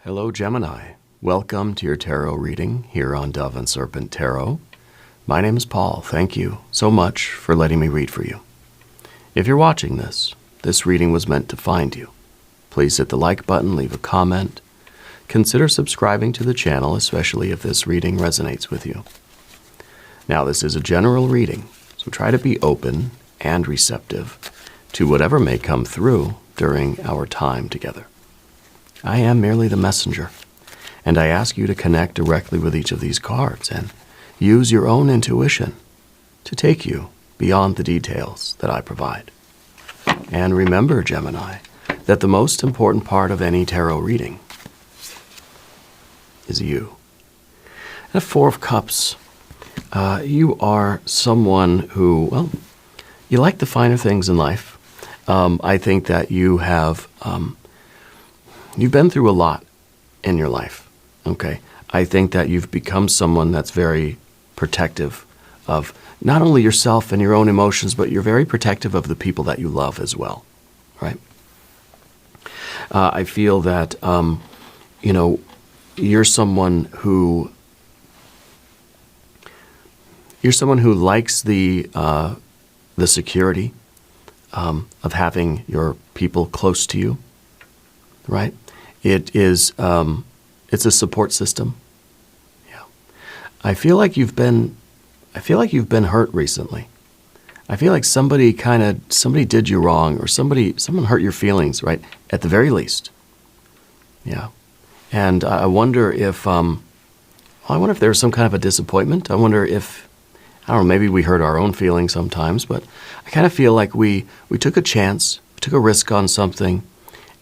Hello, Gemini. Welcome to your tarot reading here on Dove and Serpent Tarot. My name is Paul. Thank you so much for letting me read for you. If you're watching this reading was meant to find you. Please hit the like button, leave a comment. Consider subscribing to the channel, especially if this reading resonates with you. Now, this is a general reading, so try to be open and receptive to whatever may come through during our time together. I am merely the messenger, and I ask you to connect directly with each of these cards and use your own intuition to take you beyond the details that I provide. And remember, Gemini, that the most important part of any tarot reading is you. And Four of Cups, you are someone who, well, you like the finer things in life. I think that you have, you've been through a lot in your life, okay? I think that you've become someone that's very protective of not only yourself and your own emotions, but you're very protective of the people that you love as well, right? I feel that, you're someone who likes the security of having your people close to you, right? It is, it's a support system. Yeah. I feel like you've been hurt recently. I feel like somebody did you wrong, or someone hurt your feelings, right? At the very least. Yeah. And I wonder if there's some kind of a disappointment. I wonder if, I don't know, maybe we hurt our own feelings sometimes, but I kind of feel like we took a chance, we took a risk on something,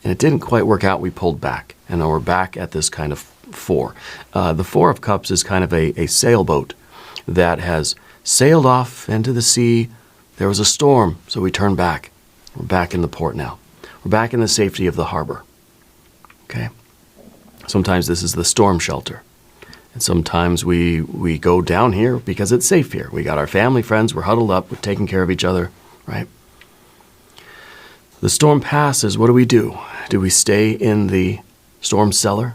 and it didn't quite work out. We pulled back, and now we're back at this kind of four. The Four of Cups is kind of a sailboat that has sailed off into the sea. There was a storm, so we turned back. We're back in the port now. We're back in the safety of the harbor. Okay? Sometimes this is the storm shelter. And sometimes we go down here because it's safe here. We got our family, friends, we're huddled up, we're taking care of each other, right? The storm passes, what do? Do we stay in the storm cellar?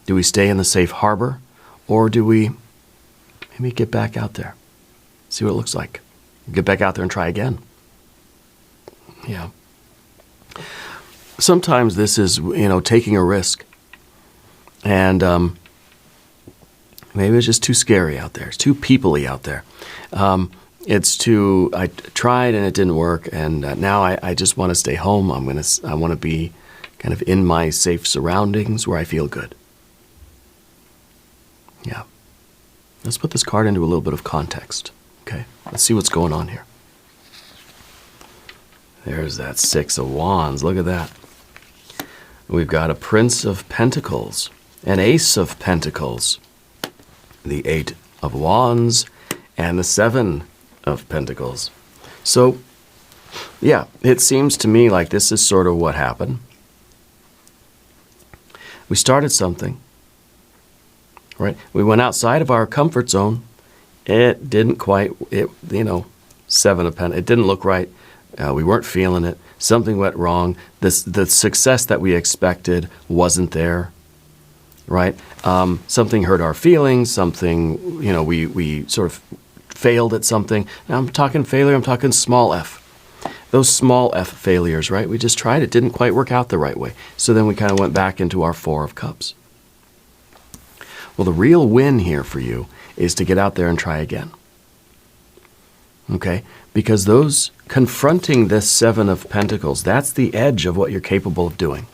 Do we stay in the safe harbor? Or do we maybe get back out there, see what it looks like? Get back out there and try again. Yeah. Sometimes this is, taking a risk. And maybe it's just too scary out there. It's too people-y out there. I tried and it didn't work, and now I just want to stay home. I want to be kind of in my safe surroundings where I feel good. Yeah. Let's put this card into a little bit of context. Okay, let's see what's going on here. There's that Six of Wands. Look at that. We've got a Prince of Pentacles, an Ace of Pentacles, the Eight of Wands, and the Seven of Pentacles. So, yeah, it seems to me like this is sort of what happened. We started something, right? We went outside of our comfort zone. It didn't quite, Seven of Pentacles, it didn't look right. We weren't feeling it. Something went wrong. The success that we expected wasn't there, right? Something hurt our feelings. Something, we sort of failed at something. Now I'm talking failure, I'm talking small f. Those small f failures, right? We just tried, it didn't quite work out the right way. So then we kind of went back into our Four of Cups. Well, the real win here for you is to get out there and try again. Okay? Because those confronting this Seven of Pentacles, that's the edge of what you're capable of doing.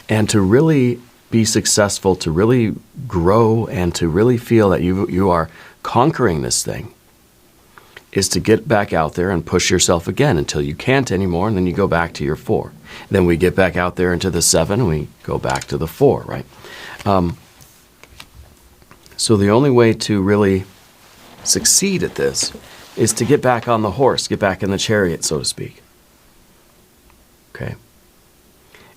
And to really be successful, to really grow, and to really feel that you are conquering this thing, is to get back out there and push yourself again until you can't anymore, and then you go back to your Four. Then we get back out there into the Seven, and we go back to the Four, right? So the only way to really succeed at this is to get back on the horse, get back in the chariot, so to speak. Okay?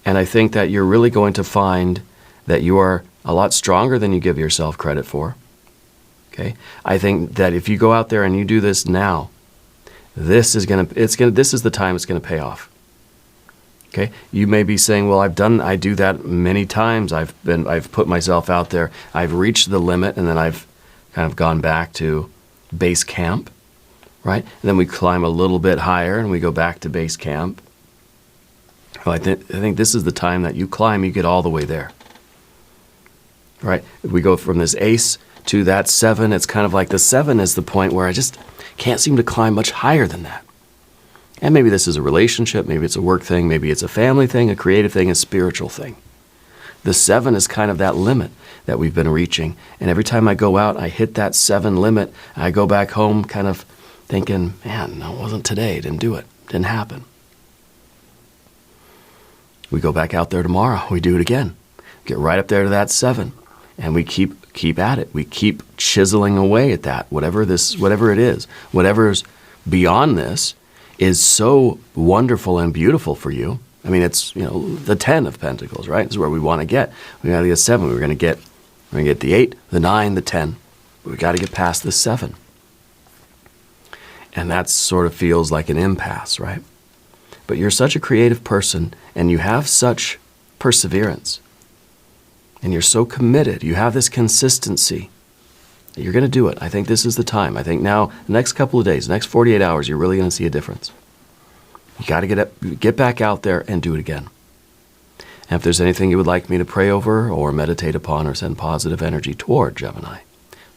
And I think that you're really going to find that you are a lot stronger than you give yourself credit for. Okay? I think that if you go out there and you do this now, this is the time it's going to pay off. Okay, you may be saying, well, I do that many times. I've put myself out there. I've reached the limit, and then I've kind of gone back to base camp, right? And then we climb a little bit higher, and we go back to base camp. Well, I think this is the time that you climb, you get all the way there, right? If we go from this ace to that 7, it's kind of like the 7 is the point where I just can't seem to climb much higher than that. And maybe this is a relationship, maybe it's a work thing, maybe it's a family thing, a creative thing, a spiritual thing. The 7 is kind of that limit that we've been reaching. And every time I go out, I hit that 7 limit. I go back home kind of thinking, man, no, it wasn't today. Didn't do it. Didn't happen. We go back out there tomorrow. We do it again. Get right up there to that 7. And we keep at it. We keep chiseling away at that, whatever it is. Whatever's beyond this is so wonderful and beautiful for you. I mean, it's, the 10 of Pentacles, right? Is where we want to get. We got to get 7. We're going to get the 8, the 9, the 10. We got to get past the 7. And that sort of feels like an impasse, right? But you're such a creative person, and you have such perseverance, and you're so committed. You have this consistency. You're going to do it. I think this is the time. I think now, the next couple of days, the next 48 hours, you're really going to see a difference. You got to get back out there and do it again. And if there's anything you would like me to pray over or meditate upon or send positive energy toward, Gemini,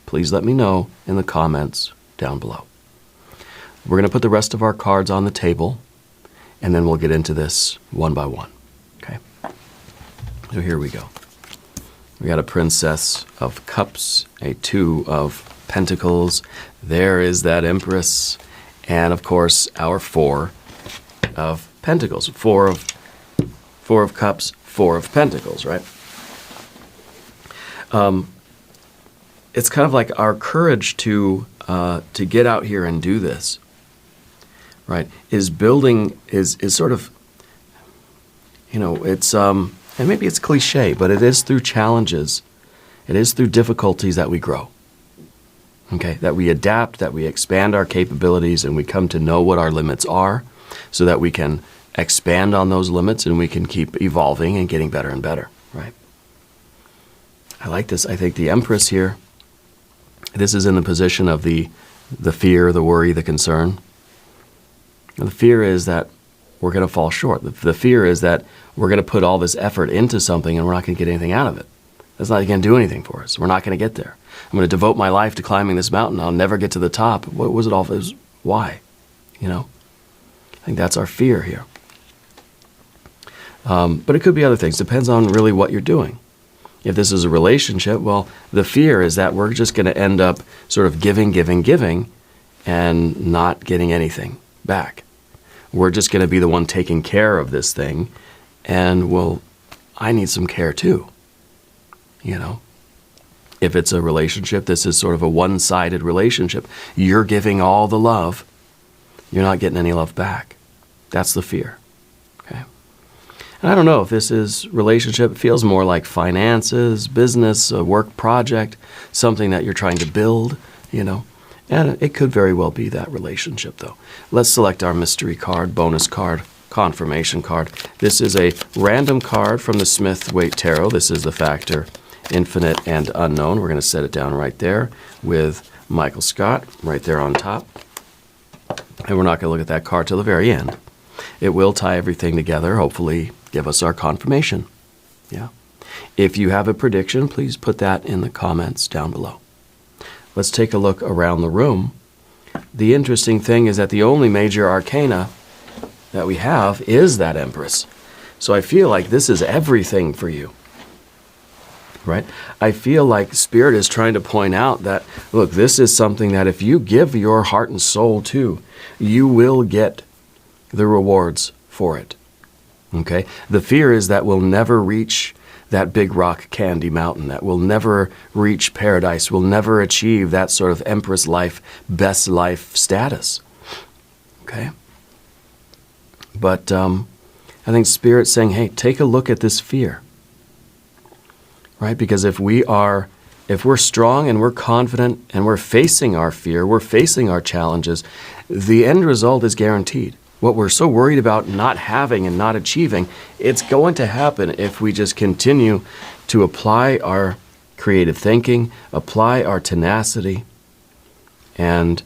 please let me know in the comments down below. We're going to put the rest of our cards on the table, and then we'll get into this one by one. Okay? So here we go. We got a Princess of Cups, a 2 of Pentacles. There is that Empress. And, of course, our 4 of Pentacles. 4 of Cups, 4 of Pentacles, right? It's kind of like our courage to get out here and do this, right, is sort of, it's... and maybe it's cliche, but it is through challenges, it is through difficulties that we grow, okay? That we adapt, that we expand our capabilities, and we come to know what our limits are so that we can expand on those limits and we can keep evolving and getting better and better, right? I like this. I think the Empress here, this is in the position of the fear, the worry, the concern. And the fear is that we're going to fall short. The fear is that we're going to put all this effort into something and we're not going to get anything out of it. That's not going to do anything for us. We're not going to get there. I'm going to devote my life to climbing this mountain. I'll never get to the top. What was it all? Why? I think that's our fear here. But it could be other things. Depends on really what you're doing. If this is a relationship, well, the fear is that we're just going to end up sort of giving, and not getting anything back. We're just going to be the one taking care of this thing, and, well, I need some care too, If it's a relationship, this is sort of a one-sided relationship. You're giving all the love. You're not getting any love back. That's the fear, okay? And I don't know if this is relationship. It feels more like finances, business, a work project, something that you're trying to build, And it could very well be that relationship, though. Let's select our mystery card, bonus card, confirmation card. This is a random card from the Smith-Waite Tarot. This is the factor infinite and unknown. We're going to set it down right there with Michael Scott right there on top. And we're not going to look at that card till the very end. It will tie everything together, hopefully give us our confirmation. Yeah. If you have a prediction, please put that in the comments down below. Let's take a look around the room. The interesting thing is that the only major arcana that we have is that Empress. So I feel like this is everything for you, right? I feel like Spirit is trying to point out that, look, this is something that if you give your heart and soul to, you will get the rewards for it, okay? The fear is that we'll never reach that big rock candy mountain, that we'll never reach paradise, we'll never achieve that sort of Empress life, best life status, okay? But I think Spirit's saying, hey, take a look at this fear, right? Because if we're strong and we're confident and we're facing our fear, we're facing our challenges, the end result is guaranteed. what we're so worried about not having and not achieving, it's going to happen if we just continue to apply our creative thinking, apply our tenacity, and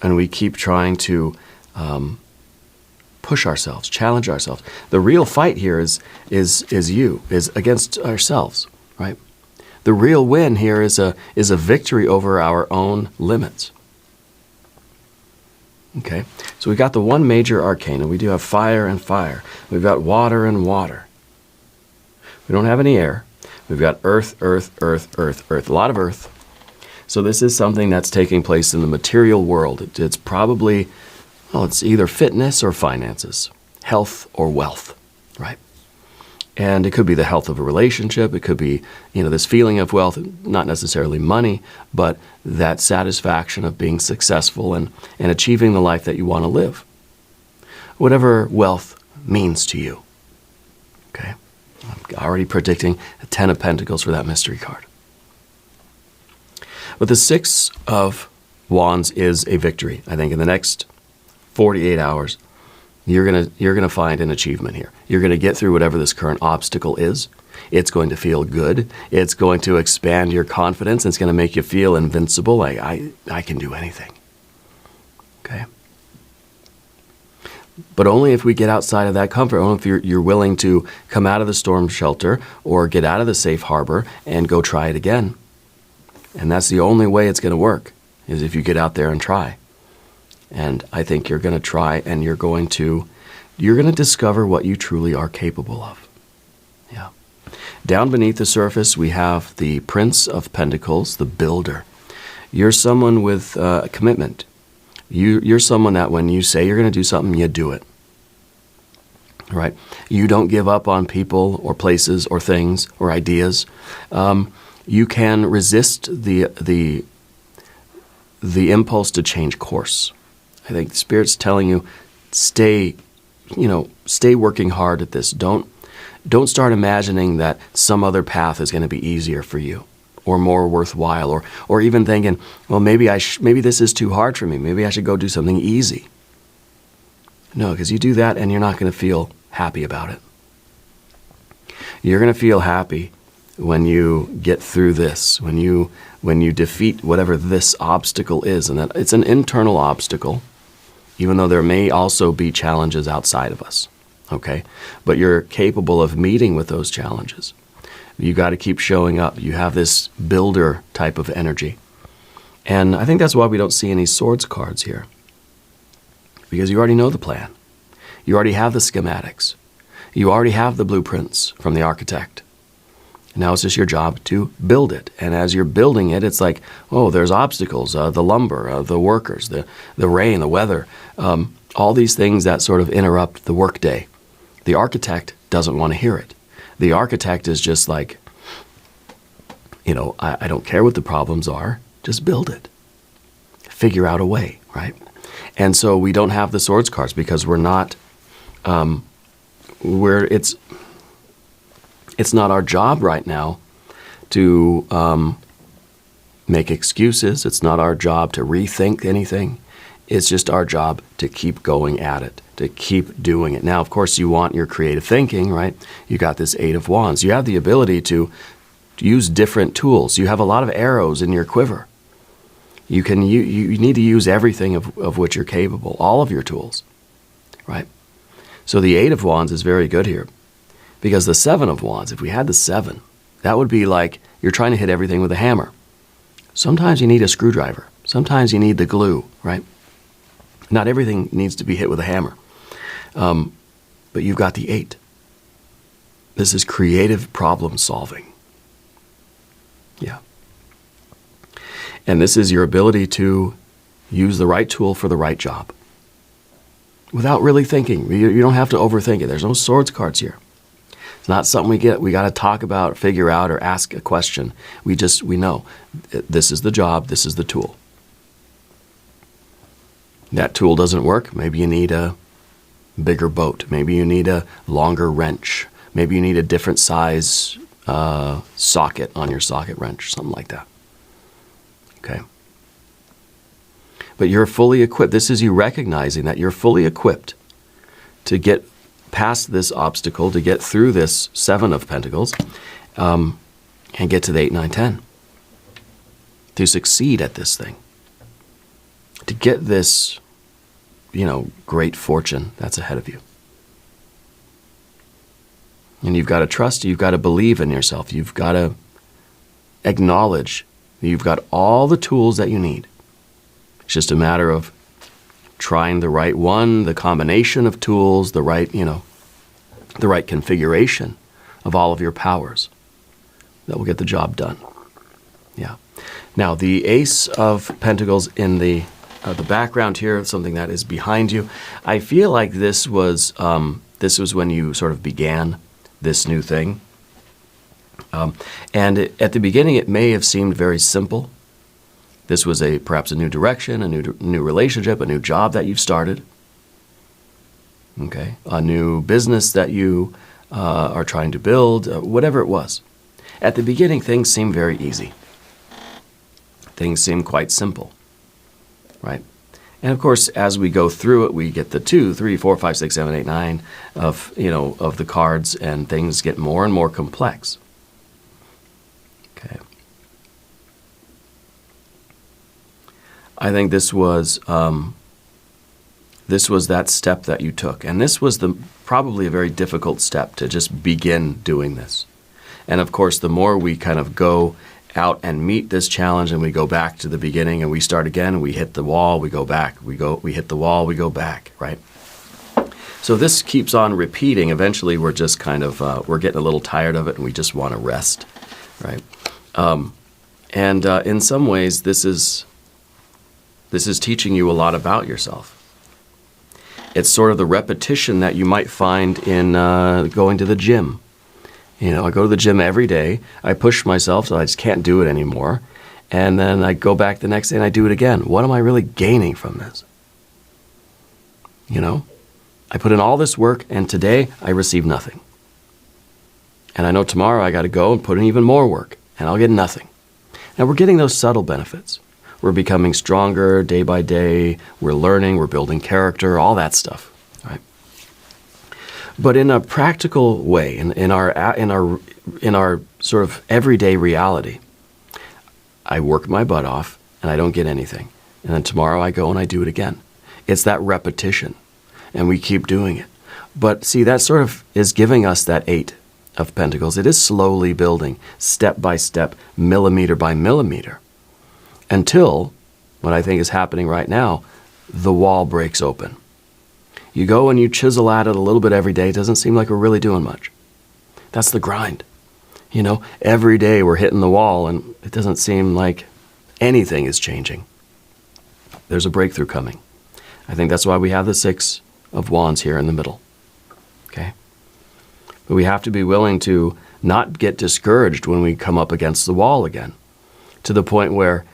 we keep trying to push ourselves, challenge ourselves. The real fight here is against ourselves, right? The real win here is a victory over our own limits. Okay, so we've got the one major arcana. We do have fire and fire. We've got water and water. We don't have any air. We've got earth, earth, earth, earth, earth. A lot of earth. So this is something that's taking place in the material world. It's probably, well, it's either fitness or finances, health or wealth, right? And it could be the health of a relationship. It could be, this feeling of wealth, not necessarily money, but that satisfaction of being successful and achieving the life that you want to live. Whatever wealth means to you. Okay? I'm already predicting the 10 of Pentacles for that mystery card. But the 6 of Wands is a victory. I think in the next 48 hours, you're gonna find an achievement here. You're gonna get through whatever this current obstacle is. It's going to feel good. It's going to expand your confidence. It's going to make you feel invincible. I can do anything. Okay. But only if we get outside of that comfort. Only if you're willing to come out of the storm shelter or get out of the safe harbor and go try it again. And that's the only way it's going to work, is if you get out there and try. And I think you're going to try, and you're going to discover what you truly are capable of. Yeah. Down beneath the surface, we have the Prince of Pentacles, the builder. You're someone with commitment. You're someone that when you say you're going to do something, you do it. Right? You don't give up on people or places or things or ideas. You can resist the impulse to change course. I think the Spirit's telling you, stay working hard at this. Don't start imagining that some other path is going to be easier for you or more worthwhile, or even thinking, well, maybe this is too hard for me. Maybe I should go do something easy. No, because you do that and you're not going to feel happy about it. You're going to feel happy when you get through this, when you defeat whatever this obstacle is, and that it's an internal obstacle, even though there may also be challenges outside of us, okay? But you're capable of meeting with those challenges. You got to keep showing up. You have this builder type of energy. And I think that's why we don't see any swords cards here, because you already know the plan. You already have the schematics. You already have the blueprints from the architect. Now it's just your job to build it. And as you're building it, it's like, oh, there's obstacles, the lumber, the workers, the rain, the weather, all these things that sort of interrupt the workday. The architect doesn't want to hear it. The architect is just like, I don't care what the problems are, just build it. Figure out a way, right? And so we don't have the swords cards because we're not, it's not our job right now to make excuses. It's not our job to rethink anything. It's just our job to keep going at it, to keep doing it. Now, of course, you want your creative thinking, right? You got this 8 of Wands. You have the ability to use different tools. You have a lot of arrows in your quiver. You need to use everything of which you're capable, all of your tools, right? So the 8 of Wands is very good here. Because the 7 of Wands, if we had the 7, that would be like you're trying to hit everything with a hammer. Sometimes you need a screwdriver. Sometimes you need the glue, right? Not everything needs to be hit with a hammer. But you've got the 8. This is creative problem solving. Yeah. And this is your ability to use the right tool for the right job. Without really thinking. You don't have to overthink it. There's no swords cards here. It's not something we got to talk about, figure out, or ask a question. We know this is the job, this is the tool. That tool doesn't work. Maybe you need a bigger boat. Maybe you need a longer wrench. Maybe you need a different size socket on your socket wrench, something like that. Okay. But you're fully equipped. This is you recognizing that you're fully equipped to get past this obstacle, to get through this 7 of Pentacles, and get to the 8, 9, 10. To succeed at this thing. To get this, great fortune that's ahead of you. And you've got to trust, you've got to believe in yourself. You've got to acknowledge that you've got all the tools that you need. It's just a matter of trying the right one, the combination of tools, the right configuration of all of your powers that will get the job done. Yeah. Now, the Ace of Pentacles in the background here, something that is behind you. I feel like this was when you sort of began this new thing. And at the beginning, it may have seemed very simple. This was perhaps a new direction, a new relationship, a new job that you've started. Okay, a new business that you are trying to build, whatever it was. At the beginning, things seem very easy. Things seem quite simple, right? And of course, as we go through it, we get the 2, 3, 4, 5, 6, 7, 8, 9 of the cards, and things get more and more complex. Okay. I think this was that step that you took, and this was probably a very difficult step to just begin doing this. And of course, the more we kind of go out and meet this challenge, and we go back to the beginning, and we start again, we hit the wall, we go back, we hit the wall, we go back, right? So this keeps on repeating. Eventually, we're just kind of we're getting a little tired of it, and we just want to rest, right? And in some ways, this is teaching you a lot about yourself. It's sort of the repetition that you might find in going to the gym. I go to the gym every day. I push myself so I just can't do it anymore. And then I go back the next day and I do it again. What am I really gaining from this? I put in all this work, and today I receive nothing. And I know tomorrow I got to go and put in even more work, and I'll get nothing. Now we're getting those subtle benefits. We're becoming stronger day by day. We're learning. We're building character. All that stuff, right? But in a practical way, in our sort of everyday reality, I work my butt off and I don't get anything. And then tomorrow I go and I do it again. It's that repetition, and we keep doing it. But see, that sort of is giving us that 8 of Pentacles. It is slowly building, step by step, millimeter by millimeter, until what I think is happening right now, the wall breaks open. You go and you chisel at it a little bit every day. It doesn't seem like we're really doing much. That's the grind. Every day we're hitting the wall, and it doesn't seem like anything is changing. There's a breakthrough coming. I think that's why we have the 6 of Wands here in the middle. Okay? But we have to be willing to not get discouraged when we come up against the wall again, to the point where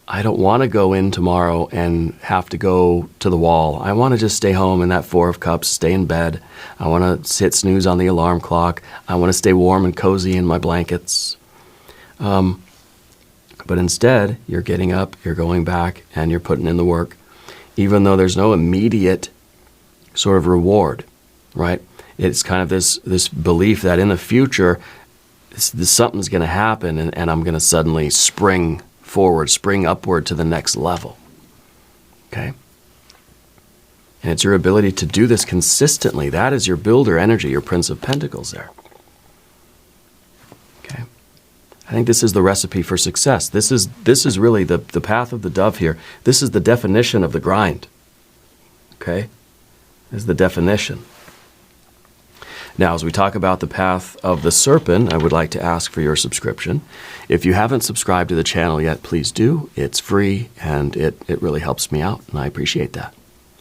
I don't want to go in tomorrow and have to go to the wall. I want to just stay home in that 4 of Cups, stay in bed. I want to hit snooze on the alarm clock. I want to stay warm and cozy in my blankets. But instead, you're getting up, you're going back, and you're putting in the work, even though there's no immediate sort of reward, right? It's kind of this belief that in the future, something's going to happen, and I'm going to suddenly spring forward, spring upward to the next level. Okay? And it's your ability to do this consistently. That is your builder energy, your Prince of Pentacles there. Okay? I think this is the recipe for success. This is really the path of the dove here. This is the definition of the grind. Okay? This is the definition. Now, as we talk about the path of the serpent, I would like to ask for your subscription. If you haven't subscribed to the channel yet, please do. It's free, and it really helps me out, and I appreciate that.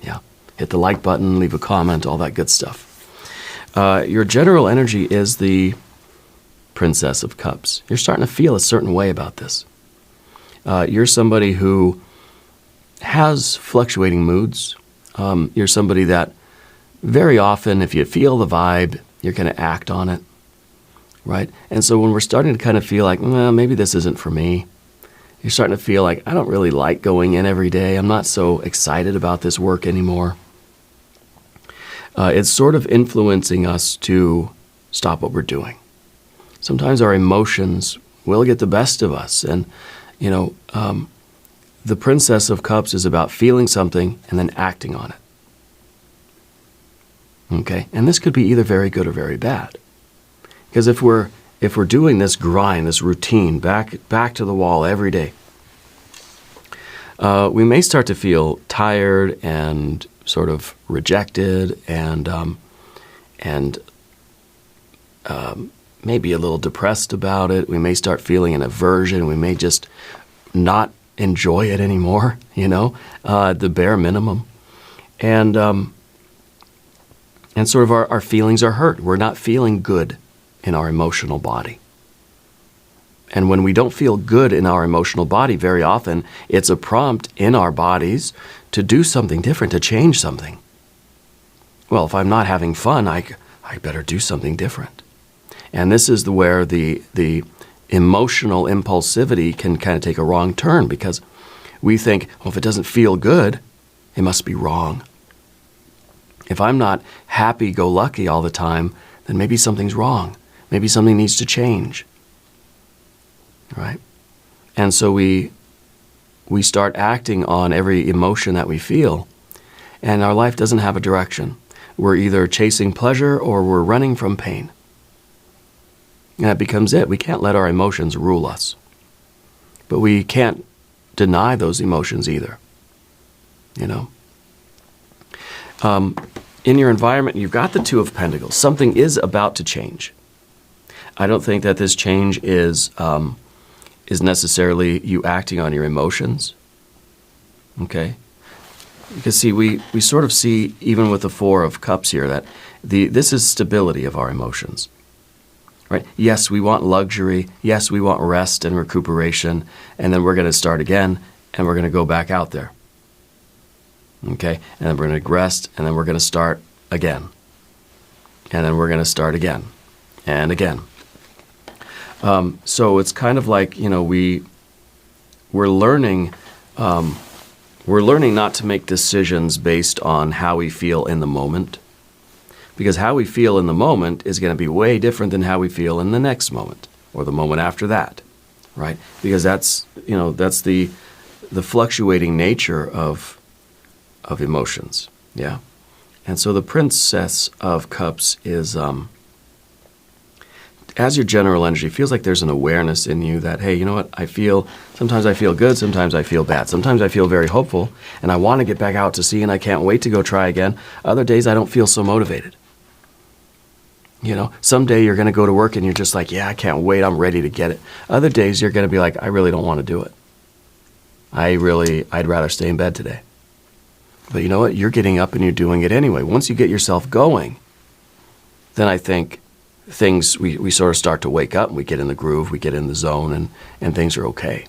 Yeah. Hit the like button, leave a comment, all that good stuff. Your general energy is the Princess of Cups. You're starting to feel a certain way about this. You're somebody who has fluctuating moods. You're somebody that very often, if you feel the vibe, you're going to act on it, right? And so when we're starting to kind of feel like, well, maybe this isn't for me, You're starting to feel like, I don't really like going in every day. I'm not so excited about this work anymore. It's sort of influencing us to stop what we're doing. Sometimes our emotions will get the best of us. And, the Princess of Cups is about feeling something and then acting on it. Okay? And this could be either very good or very bad. Because if we're doing this grind, this routine, back to the wall every day, we may start to feel tired and sort of rejected and maybe a little depressed about it. We may start feeling an aversion. We may just not enjoy it anymore, at the bare minimum. And sort of our feelings are hurt. We're not feeling good in our emotional body. And when we don't feel good in our emotional body, very often it's a prompt in our bodies to do something different, to change something. Well, if I'm not having fun, I better do something different. And this is where the emotional impulsivity can kind of take a wrong turn, because we think, well, if it doesn't feel good, it must be wrong. If I'm not happy-go-lucky all the time, then maybe something's wrong. Maybe something needs to change. Right? And so we start acting on every emotion that we feel, and our life doesn't have a direction. We're either chasing pleasure or we're running from pain. And that becomes it. We can't let our emotions rule us. But we can't deny those emotions either. In your environment, you've got the Two of Pentacles. Something is about to change. I don't think that this change is necessarily you acting on your emotions. Okay? Because see, we sort of see, even with the Four of Cups here, that this is stability of our emotions. Right? Yes, we want luxury. Yes, we want rest and recuperation. And then we're going to start again, and we're going to go back out there. Okay? And then we're going to rest, and then we're going to start again. And then we're going to start again and again. So it's kind of like, we're learning not to make decisions based on how we feel in the moment. Because how we feel in the moment is going to be way different than how we feel in the next moment or the moment after that, right? Because that's the fluctuating nature of emotions, yeah. And so the Princess of Cups is, as your general energy, feels like there's an awareness in you that, hey, you know what? Sometimes I feel good, sometimes I feel bad. Sometimes I feel very hopeful, and I want to get back out to sea, and I can't wait to go try again. Other days I don't feel so motivated. Someday you're going to go to work and you're just like, yeah, I can't wait. I'm ready to get it. Other days you're going to be like, I really don't want to do it. I'd rather stay in bed today. But you know what? You're getting up and you're doing it anyway. Once you get yourself going, then I think we sort of start to wake up and we get in the groove, we get in the zone, and things are okay.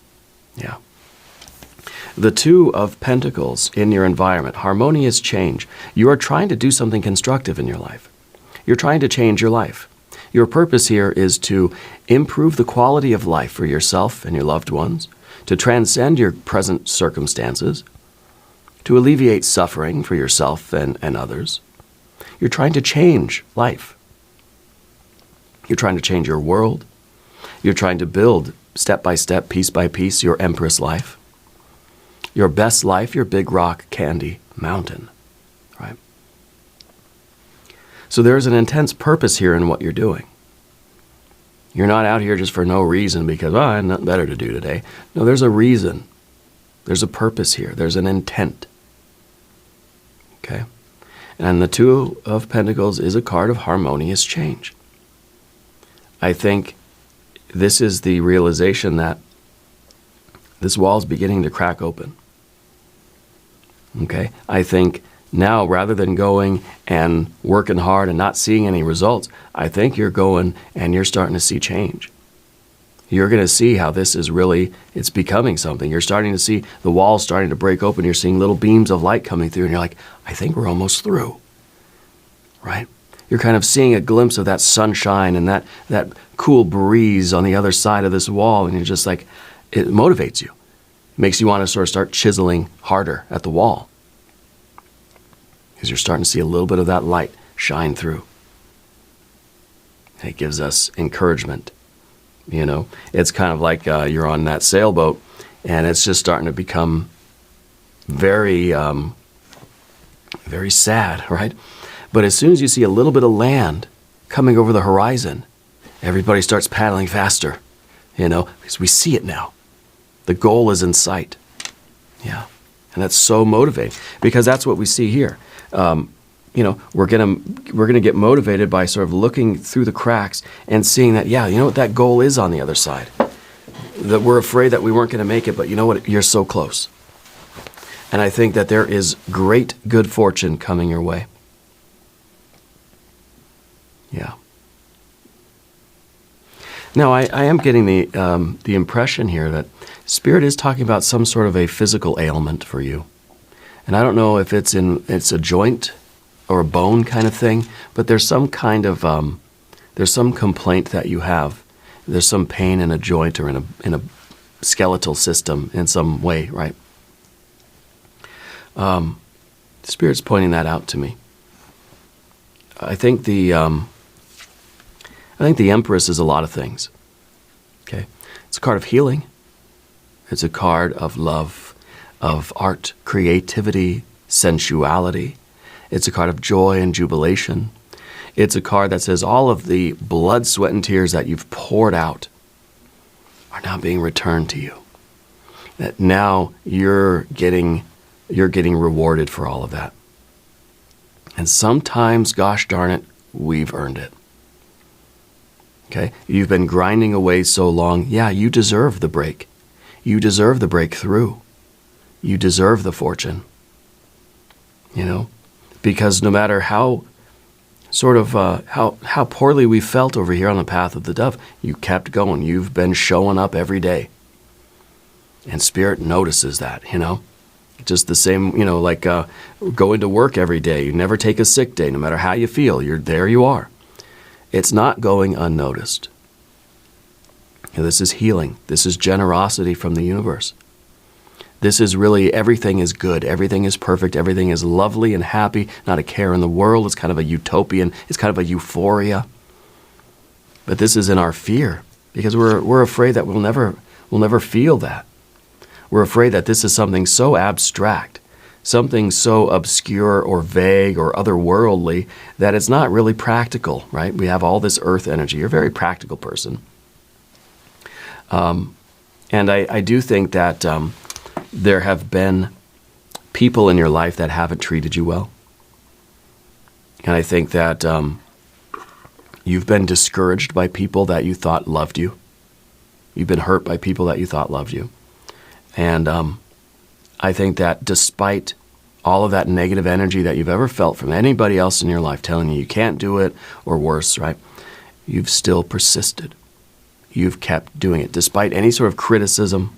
Yeah. The Two of Pentacles in your environment, harmonious change. You are trying to do something constructive in your life. You're trying to change your life. Your purpose here is to improve the quality of life for yourself and your loved ones, to transcend your present circumstances, to alleviate suffering for yourself and others. You're trying to change life. You're trying to change your world. You're trying to build step by step, piece by piece, your Empress life. Your best life, your big rock candy mountain, right? So there's an intense purpose here in what you're doing. You're not out here just for no reason because, I have nothing better to do today. No, there's a reason. There's a purpose here. There's an intent. Okay? And the Two of Pentacles is a card of harmonious change. I think this is the realization that this wall is beginning to crack open. Okay? I think now, rather than going and working hard and not seeing any results, I think you're going and you're starting to see change. You're going to see how this is really, it's becoming something. You're starting to see the walls starting to break open. You're seeing little beams of light coming through, and you're like, I think we're almost through. Right? You're kind of seeing a glimpse of that sunshine and that cool breeze on the other side of this wall, and you're just like, it motivates you. Makes you want to sort of start chiseling harder at the wall, because you're starting to see a little bit of that light shine through. It gives us encouragement. It's kind of like you're on that sailboat, and it's just starting to become very, very sad, right? But as soon as you see a little bit of land coming over the horizon, everybody starts paddling faster, because we see it now. The goal is in sight. Yeah. And that's so motivating, because that's what we see here. We're gonna get motivated by sort of looking through the cracks and seeing that, that goal is on the other side. That we're afraid that we weren't going to make it, but you know what? You're so close. And I think that there is great good fortune coming your way. Yeah. Now, I am getting the impression here that Spirit is talking about some sort of a physical ailment for you. And I don't know if it's a joint or a bone kind of thing, but there's some kind of, there's some complaint that you have. There's some pain in a joint or in a skeletal system in some way, right? Spirit's pointing that out to me. I think the Empress is a lot of things. Okay, it's a card of healing. It's a card of love, of art, creativity, sensuality. It's a card of joy and jubilation. It's a card that says all of the blood, sweat, and tears that you've poured out are now being returned to you. That now you're getting rewarded for all of that. And sometimes, gosh darn it, we've earned it. Okay? You've been grinding away so long. Yeah, you deserve the break. You deserve the breakthrough. You deserve the fortune. Because no matter how how poorly we felt over here on the path of the dove, you kept going. You've been showing up every day. And Spirit notices that, Just the same, like going to work every day. You never take a sick day, no matter how you feel. There you are. It's not going unnoticed. This is healing. This is generosity from the universe. This is really, everything is good. Everything is perfect. Everything is lovely and happy. Not a care in the world. It's kind of a utopian. It's kind of a euphoria. But this is in our fear, because we're afraid that we'll never feel that. We're afraid that this is something so abstract, something so obscure or vague or otherworldly that it's not really practical, right? We have all this earth energy. You're a very practical person. And I do think that there have been people in your life that haven't treated you well. And I think that you've been discouraged by people that you thought loved you. You've been hurt by people that you thought loved you. And I think that despite all of that negative energy that you've ever felt from anybody else in your life telling you can't do it, or worse, right? You've still persisted. You've kept doing it. Despite any sort of criticism,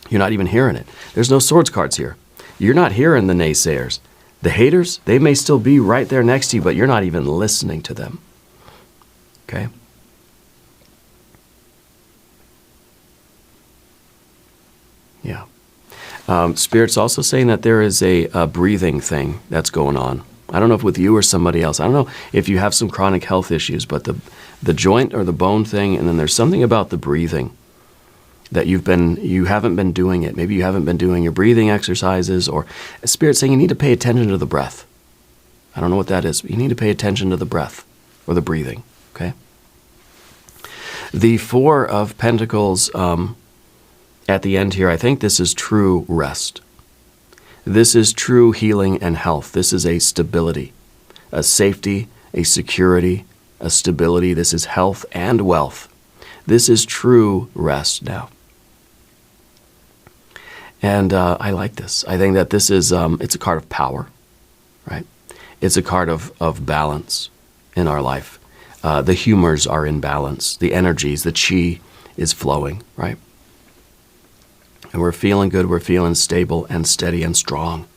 you're not even hearing it. There's no swords cards here. You're not hearing the naysayers. The haters, they may still be right there next to you, but you're not even listening to them. Okay? Yeah. Spirit's also saying that there is a breathing thing that's going on. I don't know if with you or somebody else. I don't know if you have some chronic health issues, but the joint or the bone thing, and then there's something about the breathing that you haven't been doing it. Maybe you haven't been doing your breathing exercises, or Spirit's saying you need to pay attention to the breath. I don't know what that is, but you need to pay attention to the breath or the breathing, okay? The Four of Pentacles at the end here, I think this is true rest. This is true healing and health. This is a stability, a safety, a security, a stability. This is health and wealth. This is true rest now. And I like this. I think that this is, it's a card of power, right? It's a card of balance in our life. The humors are in balance. The energies, the chi is flowing, right? And we're feeling good. We're feeling stable and steady and strong.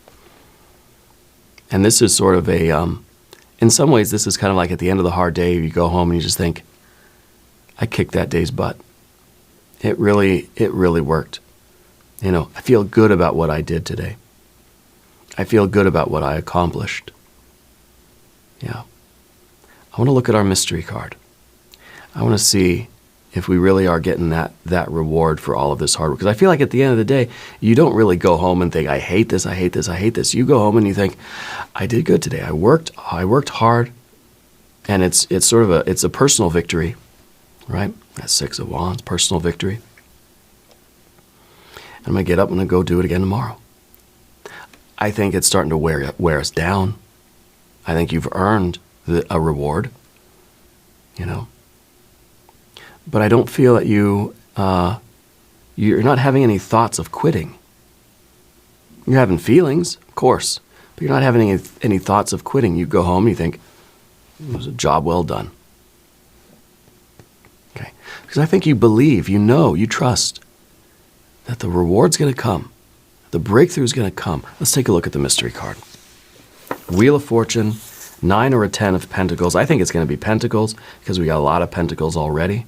And this is sort of in some ways, this is kind of like at the end of the hard day, you go home and you just think, I kicked that day's butt. It really worked. I feel good about what I did today. I feel good about what I accomplished. Yeah. I want to look at our mystery card. I want to see if we really are getting that reward for all of this hard work. Because I feel like at the end of the day, you don't really go home and think, I hate this, I hate this, I hate this. You go home and you think, I did good today. I worked hard. And it's sort of a personal victory, right? That's 6 of Wands, personal victory. I'm going to get up and I'm going to go do it again tomorrow. I think it's starting to wear us down. I think you've earned a reward, But I don't feel that you're not having any thoughts of quitting. You're having feelings, of course, but you're not having any thoughts of quitting. You go home and you think, it was a job well done. Okay. Because I think you believe, you trust that the reward's going to come. The breakthrough's going to come. Let's take a look at the mystery card. Wheel of Fortune, 9 or a 10 of Pentacles. I think it's going to be Pentacles because we got a lot of Pentacles already.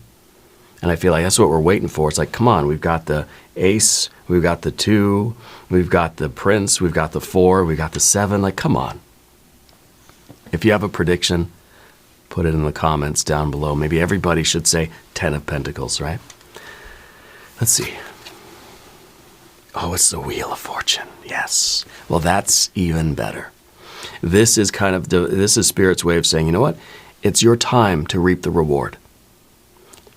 And I feel like that's what we're waiting for. It's like, come on, we've got the Ace, we've got the 2, we've got the Prince, we've got the 4, we've got the 7. Like, come on. If you have a prediction, put it in the comments down below. Maybe everybody should say 10 of Pentacles, right? Let's see. Oh, it's the Wheel of Fortune. Yes. Well, that's even better. This is Spirit's way of saying, you know what? It's your time to reap the reward.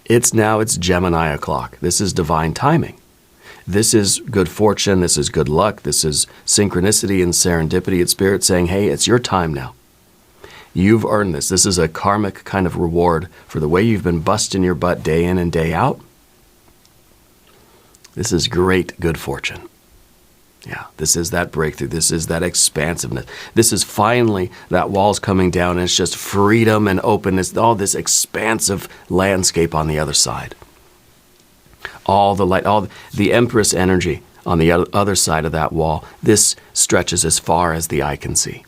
It's Gemini o'clock. This is divine timing. This is good fortune. This is good luck. This is synchronicity and serendipity. It's Spirit saying, hey, it's your time now. You've earned this. This is a karmic kind of reward for the way you've been busting your butt day in and day out. This is great good fortune. Yeah, this is that breakthrough. This is that expansiveness. This is finally that wall's coming down and it's just freedom and openness, all this expansive landscape on the other side. All the light, all the Empress energy on the other side of that wall. This stretches as far as the eye can see.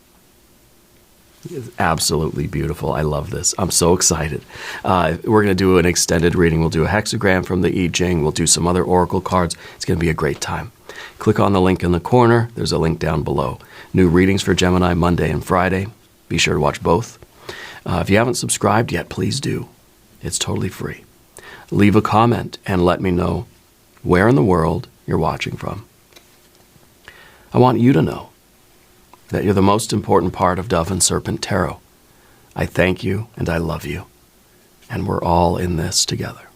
It's absolutely beautiful. I love this. I'm so excited. We're going to do an extended reading. We'll do a hexagram from the Jing. We'll do some other oracle cards. It's going to be a great time. Click on the link in the corner. There's a link down below. New readings for Gemini Monday and Friday. Be sure to watch both. If you haven't subscribed yet, please do. It's totally free. Leave a comment and let me know where in the world you're watching from. I want you to know that you're the most important part of Dove and Serpent Tarot. I thank you and I love you, and we're all in this together.